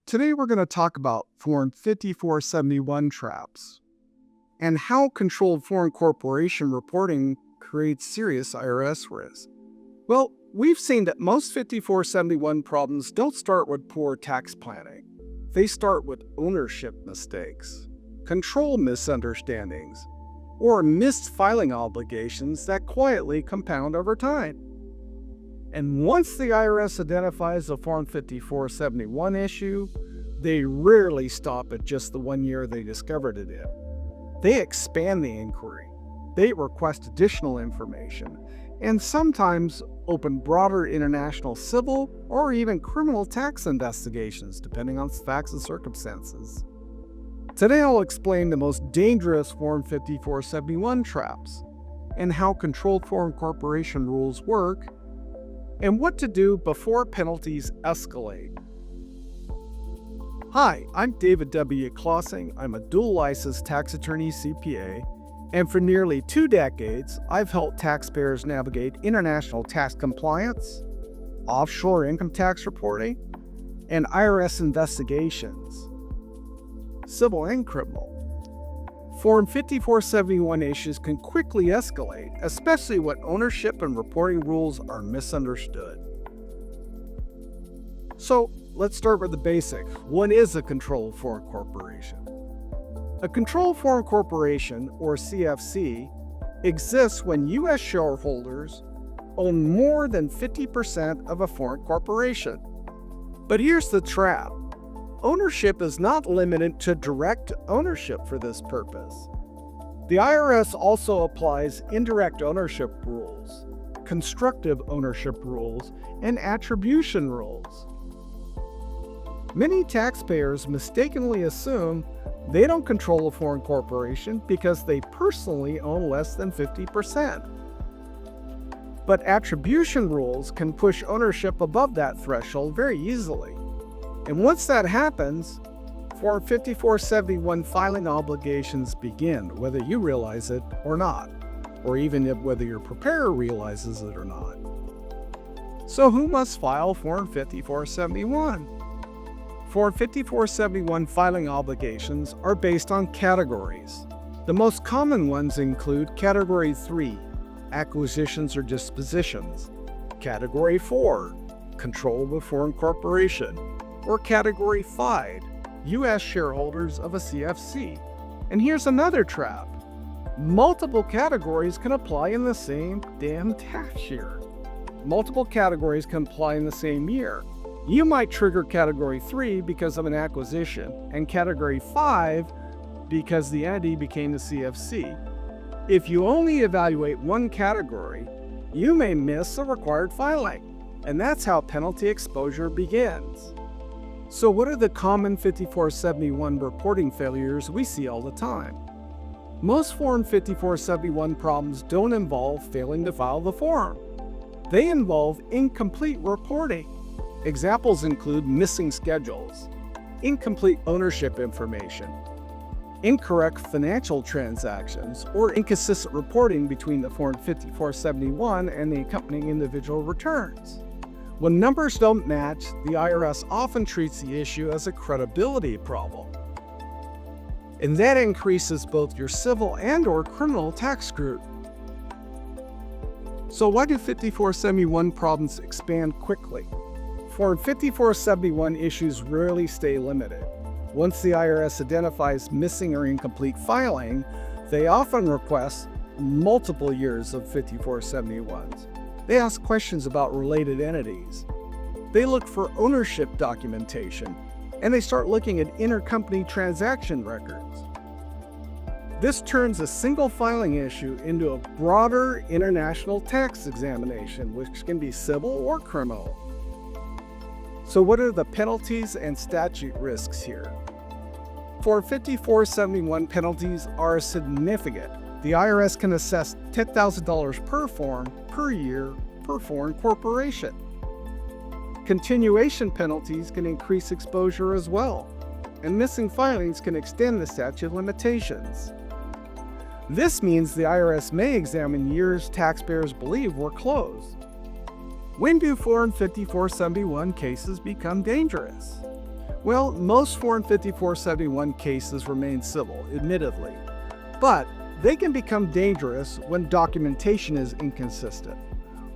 Today we're going to talk about Form 5471 traps and how controlled foreign corporation reporting creates serious IRS risk. Well, we've seen that most 5471 problems don't start with poor tax planning. They start with ownership mistakes, control misunderstandings, or missed filing obligations that quietly compound over time. And once the IRS identifies a Form 5471 issue, they rarely stop at just the 1 year they discovered it in. They expand the inquiry, they request additional information, and sometimes open broader international civil or even criminal tax investigations, depending on facts and circumstances. Today I'll explain the most dangerous Form 5471 traps, and how controlled foreign corporation rules work, and what to do before penalties escalate. Hi, I'm David W. Klossing. I'm a dual-licensed tax attorney CPA, and for nearly 2 decades, I've helped taxpayers navigate international tax compliance, offshore income tax reporting, and IRS investigations, civil and criminal. Form 5471 issues can quickly escalate, especially when ownership and reporting rules are misunderstood. So, let's start with the basics. What is a controlled foreign corporation? A controlled foreign corporation, or CFC, exists when U.S. shareholders own more than 50% of a foreign corporation. But here's the trap. Ownership is not limited to direct ownership for this purpose. The IRS also applies indirect ownership rules, constructive ownership rules, and attribution rules. Many taxpayers mistakenly assume they don't control a foreign corporation because they personally own less than 50%. But attribution rules can push ownership above that threshold very easily. And once that happens, Form 5471 filing obligations begin, whether you realize it or not, or even whether your preparer realizes it or not. So who must file Form 5471? Form 5471 filing obligations are based on categories. The most common ones include Category 3, acquisitions or dispositions, Category 4, control of a foreign corporation, or Category 5, U.S. shareholders of a CFC. And here's another trap. Multiple categories can apply in the same damn tax year. Multiple categories can apply in the same year. You might trigger Category 3 because of an acquisition, and Category 5 because the entity became the CFC. If you only evaluate one category, you may miss a required filing, and that's how penalty exposure begins. So what are the common 5471 reporting failures we see all the time? Most Form 5471 problems don't involve failing to file the form. They involve incomplete reporting. Examples include missing schedules, incomplete ownership information, incorrect financial transactions, or inconsistent reporting between the Form 5471 and the accompanying individual returns. When numbers don't match, the IRS often treats the issue as a credibility problem. And that increases both your civil and/or criminal tax scrutiny. So why do 5471 problems expand quickly? Form 5471 issues rarely stay limited. Once the IRS identifies missing or incomplete filing, they often request multiple years of 5471s. They ask questions about related entities. They look for ownership documentation, and they start looking at intercompany transaction records. This turns a single filing issue into a broader international tax examination, which can be civil or criminal. So what are the penalties and statute risks here? For 5471 penalties are significant. The IRS can assess $10,000 per form per year per foreign corporation. Continuation penalties can increase exposure as well, and missing filings can extend the statute of limitations. This means the IRS may examine years taxpayers believe were closed. When do Form 5471 cases become dangerous? Well, most Form 5471 cases remain civil, admittedly, but they can become dangerous when documentation is inconsistent,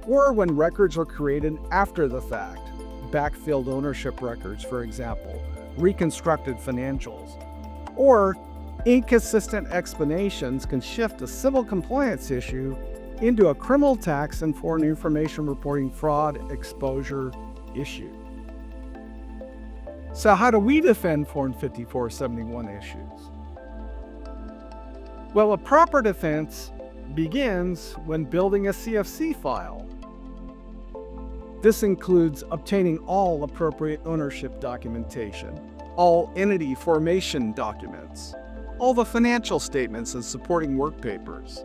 or when records are created after the fact, backfilled ownership records, for example, reconstructed financials, or inconsistent explanations can shift a civil compliance issue into a criminal tax and foreign information reporting fraud exposure issue. So how do we defend Form 5471 issues? Well, a proper defense begins when building a CFC file. This includes obtaining all appropriate ownership documentation, all entity formation documents, all the financial statements and supporting work papers.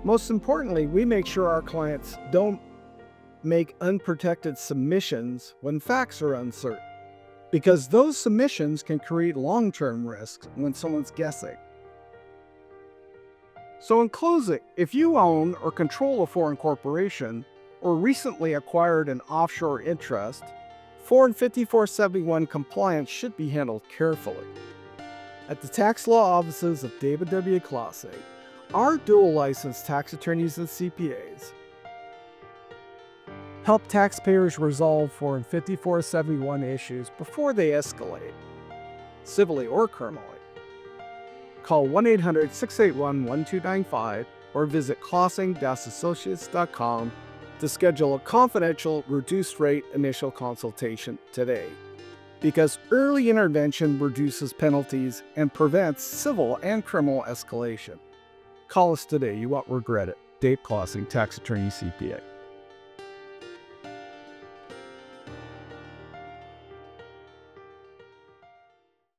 Most importantly, we make sure our clients don't make unprotected submissions when facts are uncertain, because those submissions can create long-term risks when someone's guessing. So in closing, if you own or control a foreign corporation or recently acquired an offshore interest, Form 5471 compliance should be handled carefully. At the tax law offices of David W. Classe, our dual licensed tax attorneys and CPAs help taxpayers resolve Form 5471 issues before they escalate, civilly or criminally. Call 1-800-681-1295 or visit classing-associates.com to schedule a confidential, reduced-rate initial consultation today. Because early intervention reduces penalties and prevents civil and criminal escalation. Call us today. You won't regret it. Dave Classing, Tax Attorney CPA.